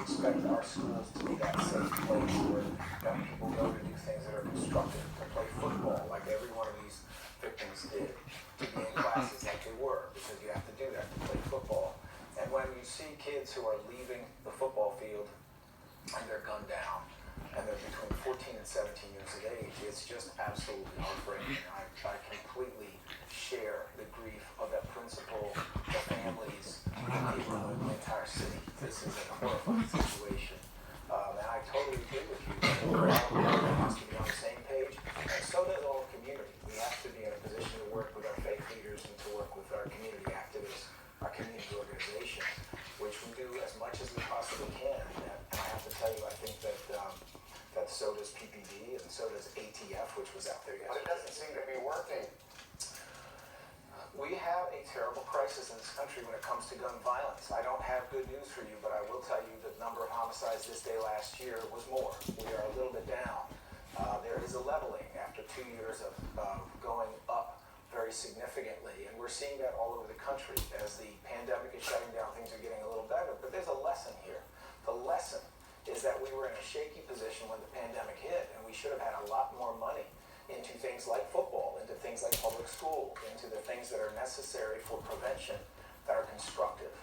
expect our schools to be that safe place where young people go to do things that are constructive, to play football like every one of these victims did, to be in classes like they were, because you have to do that to play football. And when you see kids who are leaving the football field and they're gunned down, and they're between 14 and 17 years of age, it's just absolutely heartbreaking. I completely share the grief of that principal, the families, the neighborhood, the entire city. This is a horrifying situation. And I totally agree with you. All has to be on the same page, and so does all community. We have to be in a position to work with our faith leaders and to work with our community activists, our community organizations, which we do as much as we possibly can. And I have to tell you, I think that so does PPD and so does ATF, which was out there yesterday. But it doesn't seem to be working. We have a terrible crisis in this country when it comes to gun violence. I don't have good news for you, but I will tell you the number of homicides this day last year was more. We are a little bit down. There is a leveling after 2 years of going up very significantly, and we're seeing that all over the country. As the pandemic is shutting down, things are getting a little better, but there's a lesson here. The lesson is that we were in a shaky position when the pandemic hit, and we should have had a lot more money into things like football, into things like public school, into the things that are necessary for prevention that are constructive.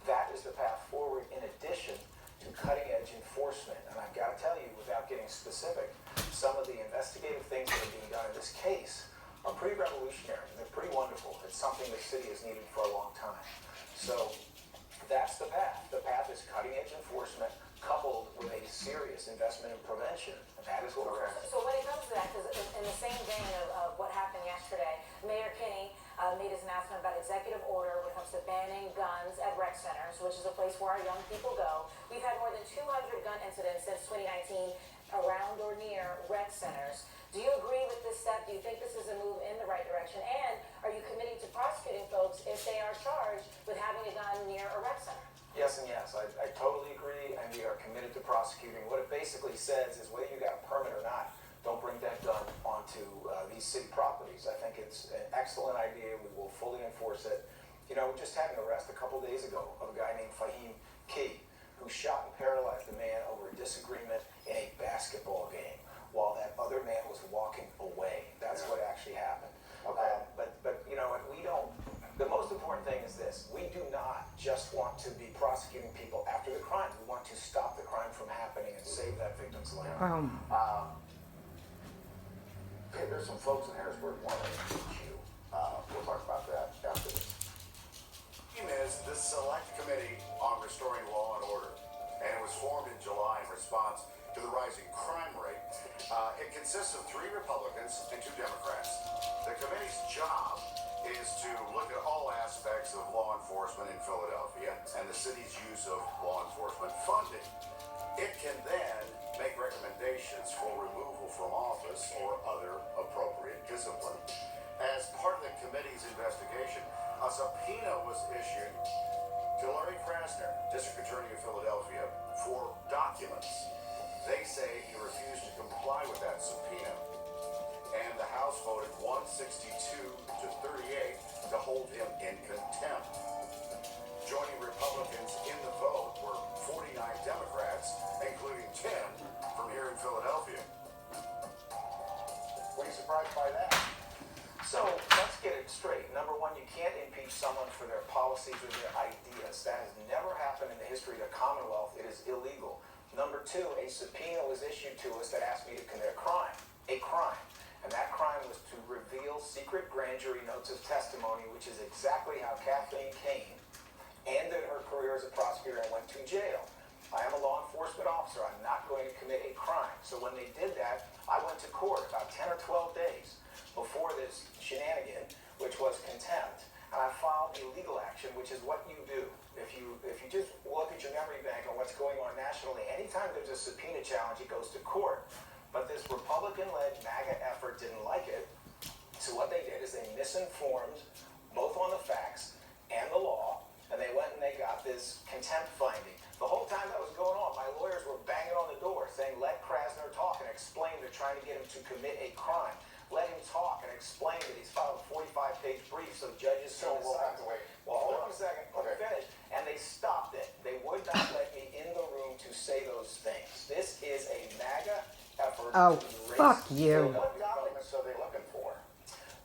That is the path forward, in addition to cutting-edge enforcement. And I've got to tell you, without getting specific, some of the investigative things that are being done in this case are pretty revolutionary. They're pretty wonderful. It's something the city has needed for a long time. So that's the path. The path is cutting-edge enforcement coupled with a serious investment in prevention. And that is what we're after. So when it comes to that, because in the same vein of what happened yesterday, Mayor Kinney made his announcement about executive order when it comes to banning guns at rec centers, which is a place where our young people go. We've had more than 200 gun incidents since 2019 around or near rec centers. Do you agree with this step? Do you think this is a move in the right direction? And are you committing to prosecuting folks if they are charged with having a gun near a rec center? Yes and yes. I totally agree, and we are committed to prosecuting. What it basically says is whether you got a permit or not, don't bring that gun onto these city properties. I think it's an excellent idea. We will fully enforce it. You know, we just had an arrest a couple days ago of a guy named Fahim Key, who shot and paralyzed a man over a disagreement in a basketball game while that other man was walking away. That's what actually happened. Okay. But you know, and we don't. The most important thing is this: we do not just want to be prosecuting people after the crime. We want to stop the crime from happening and save that victim's life. Okay, there's some folks in Harrisburg wanting to impeach you. We'll talk about that after this. The team is the Select Committee on Restoring Law and Order, and it was formed in July in response to the rising crime rate. It consists of 3 Republicans and 2 Democrats. The committee's job is to look at all aspects of law enforcement in Philadelphia and the city's use of law enforcement funding. It can then make recommendations for removal from office or other appropriate discipline. As part of the committee's investigation, a subpoena was issued to Larry Krasner, District Attorney of Philadelphia, for documents. They say he refused to comply with that subpoena, and the House voted 162 to 38 to hold him in contempt. Joining Republicans in the vote were 49 Democrats, including 10 from here in Philadelphia. Were you surprised by that? So let's get it straight. Number one, you can't impeach someone for their policies or their ideas. That has never happened in the history of the Commonwealth. It is illegal. Number two, a subpoena was issued to us that asked me to commit a crime. And that crime was to reveal secret grand jury notes of testimony, which is exactly how Kathleen Kane ended her career as a prosecutor and went to jail. I am a law enforcement officer. I'm not going to commit a crime. So when they did that, I went to court about 10 or 12 days before this shenanigan, which was contempt. And I filed a legal action, which is what you do. If you just look at your memory bank on what's going on nationally, anytime there's a subpoena challenge, it goes to court. But this Republican-led MAGA effort didn't like it. So what they did is they misinformed both on the facts and the law, and they went and they got this contempt finding. The whole time that was going on, my lawyers were banging on the door saying, let Krasner talk and explain they're trying to get him to commit a crime. Let him talk and explain that he's filed a 45-page brief so judges can So we'll have decide. to wait. Well, hold on a second. Let me Okay. finish. And they stopped it. They would not let me in the room to Oh, erase fuck you. What documents are they looking for?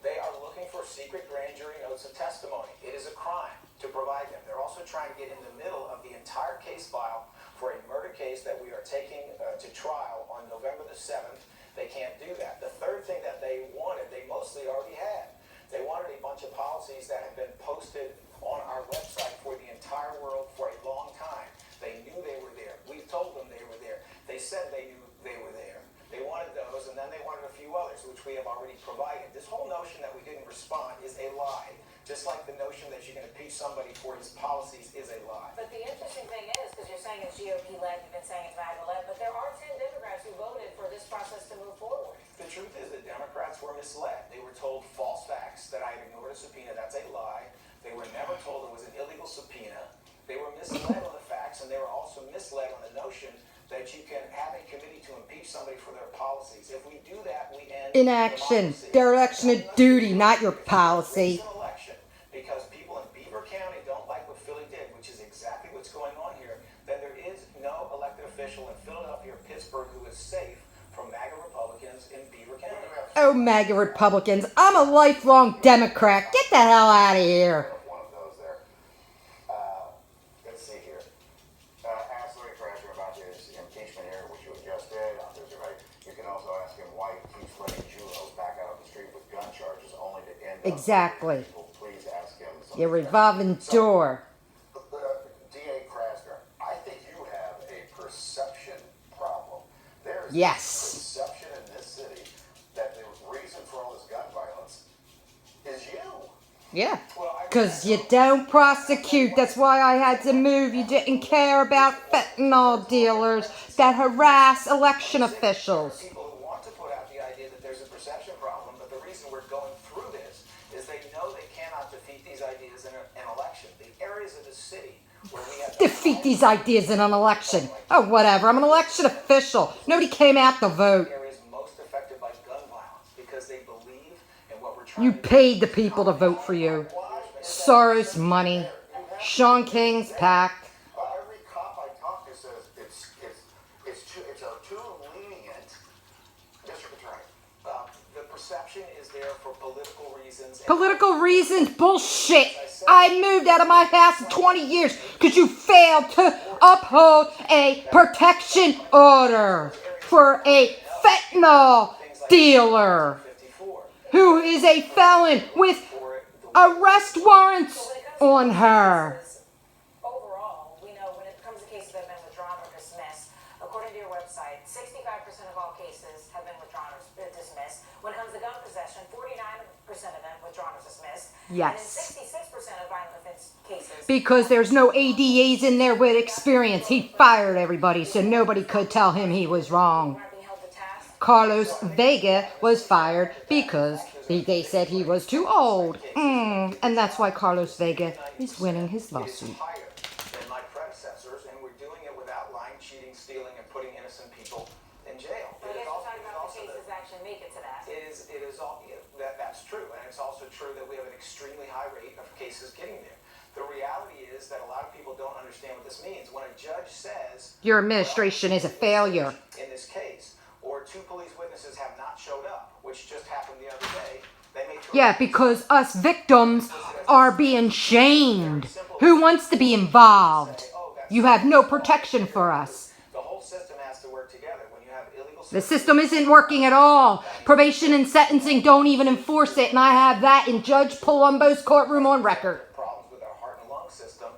They are looking for secret grand jury notes of testimony. It is a crime to provide them. They're also trying to get in the middle of the entire case file for a murder case that we are taking to trial on November the 7th. They can't do that. The third thing that they wanted, they mostly already had. They wanted a bunch of policies that had been posted on our website for the entire world for a long time. They knew they were there. We told them they were there. They said they knew they were there. They wanted those, and then they wanted a few others, which we have already provided. This whole notion that we didn't respond is a lie. Just like the notion that you can impeach somebody for his policies is a lie. But the interesting thing is, because you're saying it's GOP-led, you've been saying it's MAGA-led, but there are 10 Democrats who voted for this process to move forward. The truth is that Democrats were misled. They were told false facts that I had ignored a subpoena. That's a lie. They were never told it was an illegal subpoena. They were misled on the facts, and they were also misled on the notion that you can have a committee to impeach somebody for their policies. If we do that, we end Inaction. democracy. Dereliction of duty, not your policy. It's an election because people in Beaver County don't like what Philly did, which is exactly what's going on here. Then there is no elected official in Philadelphia or Pittsburgh who is safe from MAGA Republicans in Beaver County. Oh, MAGA Republicans. I'm a lifelong Democrat. Get the hell out of here. One of those there. Let's see here. Ask Larry Krasner about his impeachment here, which you just did on Thursday night. You can also ask him why he keeps letting juveniles back out on the street with gun charges only to end up. Exactly. People, please ask him. Your revolving door. D.A. Krasner, I think you have a perception problem. There is Yes. perception in this city that the reason for all this gun violence is you. Yeah. Because you don't prosecute. That's why I had to move. You didn't care about fentanyl dealers that harass election officials. People who want to put out the idea that there's a perception problem, but the reason we're going through this is they know they cannot defeat these ideas in an election. The areas of the city where we have Defeat these ideas in an election. Oh, whatever. I'm an election official. Nobody came out to vote. areas most affected by gun violence because they believe in what we're trying You to do. paid the people to vote for you. Soros money. Sean King's pact. Every cop I talk to says it's a too lenient district attorney. The perception is there for political reasons. and- Political reasons? Bullshit. I moved out of my house in 20 years because you failed to uphold a protection order for a fentanyl dealer 54. who is a felon with arrest warrants on her. Overall, we know when it comes to cases that have been withdrawn or dismissed, according to your website, 65% of all cases have been withdrawn or dismissed. When it comes to gun possession, 49% of them withdrawn or dismissed. Yes. And in 66% of violent offense cases, Because there's no ADAs in there with experience. He fired everybody, so nobody could tell him he was wrong. aren't being held to task. Carlos Vega was fired because they said he was too old. And that's why Carlos Vega is winning his It is lawsuit. higher than my predecessors, and we're doing it without lying, cheating, stealing, and putting innocent people in jail. But I It is guess we're also- talking it is about also the cases that actually make it to that. It is all, yeah, that's true, and it's also true that we have an extremely high rate of cases getting there. The reality is that a lot of people don't understand what this means. When a judge says Your administration is a failure. in this case, or two police witnesses have not showed up, which just happened the other day, they may throw Yeah, because us victims are being shamed. Who wants to be involved? You have no protection for us. the whole system has to work together. When you have illegal The system isn't working at all. Probation and sentencing don't even enforce it, and I have that in Judge Palumbo's courtroom on record. problems with our heart and lung system,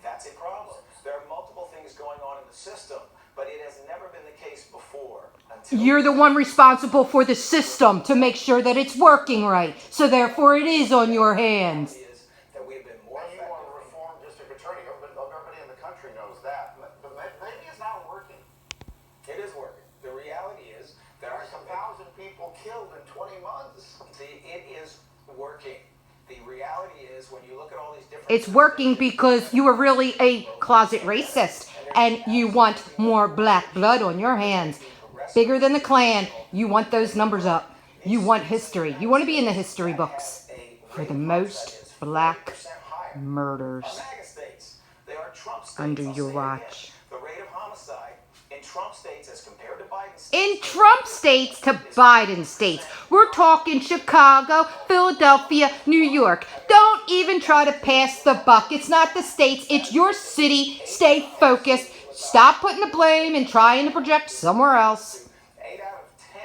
that's a problem. There are multiple things going on in the system, but it has never been the case before. Until You're the one responsible for the system to make sure that it's working right. So therefore it is on your hands. is that we have been more And you want to effective. reform district attorney. Everybody in the country knows that. But maybe it's not working. It is working. The reality is there are There's some 1,000 people killed in 20 months. See, it is working. The reality is when you look at all these different It's working because you are really a closet racist and you want more black blood on your hands. Bigger than the Klan. You want those numbers up. You want history. You want to be in the history books for the most black murders MAGA states. They are Trump states. under I'll your say it again. watch. The rate of homicide in Trump states as compared to Biden states. In Trump states to Biden states. We're talking Chicago, Philadelphia, New York. Don't even try to pass the buck. It's not the states, it's your city. Stay focused. Stop putting the blame and trying to project somewhere else. 8 out of 10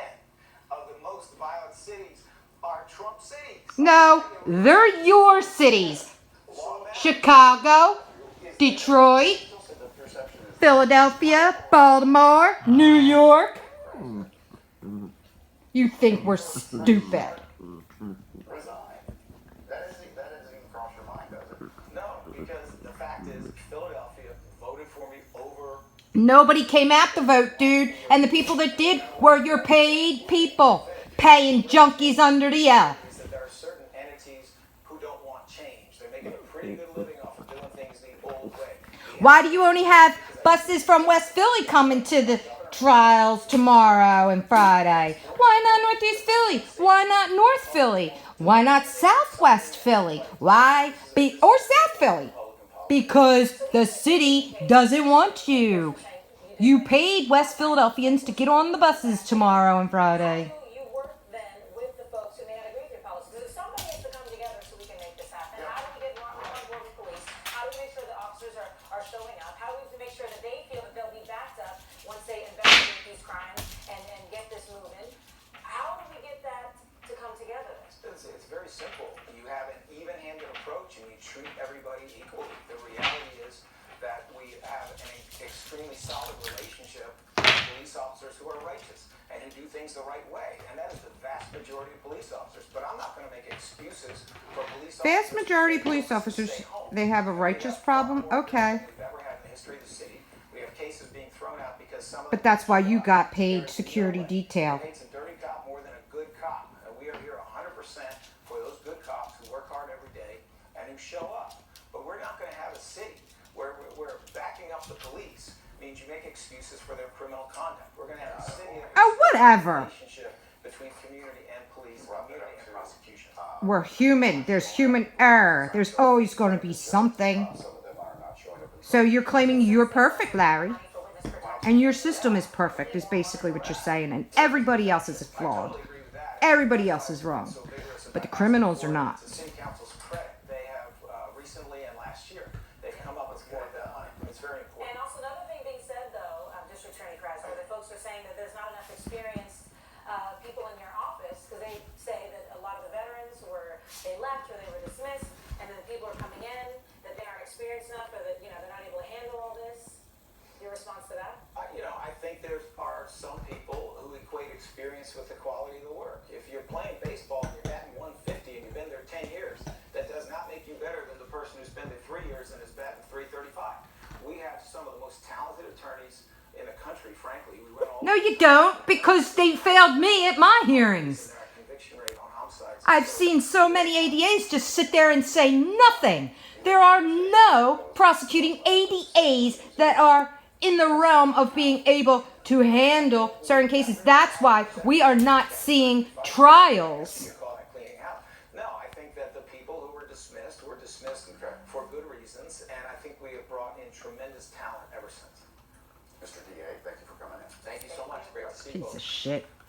of the most violent cities are Trump cities. No, they're your cities. Chicago, Detroit, Philadelphia, Baltimore, New York. You think we're stupid. Resign. That doesn't even cross your mind, does it? No, because the fact is, Philadelphia voted for me over. Nobody came out to vote, dude. And the people that did were your paid people. Paying junkies under the L. Is that there are certain entities who don't want change. They're making a pretty good living off of doing things the old way. Why do you only have buses from West Philly coming to the trials tomorrow and Friday? Why not Northeast Philly? Why not North Philly? Why not Southwest Philly? Or South Philly? Because the city doesn't want you. You paid West Philadelphians to get on the buses tomorrow and Friday. You work then with the folks who may not agree with your policies. Because if somebody has to come together so we can make this happen, how do we get more on board with police? How do we make sure the officers are showing up? How do we make sure that they feel that they'll be backed up once they investigate these crimes and get this moving? How do we get that to come together? It's very simple. You have an even-handed approach and you treat everybody equally. The reality is that we have an extremely solid relationship with police officers who are righteous and who do things the right way. And that is the vast majority of police officers. But I'm not going to make excuses for police officers. Vast majority of police officers, they have a righteous problem? Okay. We've ever had in the history of the city. We have cases being thrown out because some of But that's why you got paid security detail. It takes a dirty cop more than a good cop. And we are here 100% for those good cops who work hard every day and who show up. But we're not going to have a city where we're backing up the police means you make excuses for their criminal conduct. We're going to have a city that Oh, whatever. relationship between community and police, community and prosecution. We're human. There's human error. There's always going to be something. Some of them are not showing up. So you're claiming you're perfect, Larry. And your system is perfect, is basically what you're saying. And everybody else is flawed. Totally agree with that. Everybody else is wrong. So vigorous But the about criminals are not. the city council's credit. They have recently and last year, they've come up with more done. It's very important. And also another thing being said, though, District Attorney Krasner, that folks are saying that there's not enough experienced people in your office because they say that a lot of the veterans they left or they were dismissed, and then the people are coming in that they aren't experienced enough or that they're not able to handle all this. Your response to that? I think there are some people who equate experience with the quality of the work. If you're playing baseball and you're batting 150 and you've been there 10 years, that does not make you better than the person who's been there 3 years and is batting 335. We have some of the most talented attorneys in the country, frankly. We went all No, you don't, because they failed me at my hearings. our conviction rate on homicides. I've seen so many ADAs just sit there and say nothing. There are no prosecuting ADAs that are in the realm of being able to handle certain cases. That's why we are not seeing trials. You call that cleaning house. No, I think that the people who were dismissed for good reasons, and I think we have brought in tremendous talent ever since. Mr. DA, thank you for coming in. Thank you so much. Great to see you Piece both. of shit.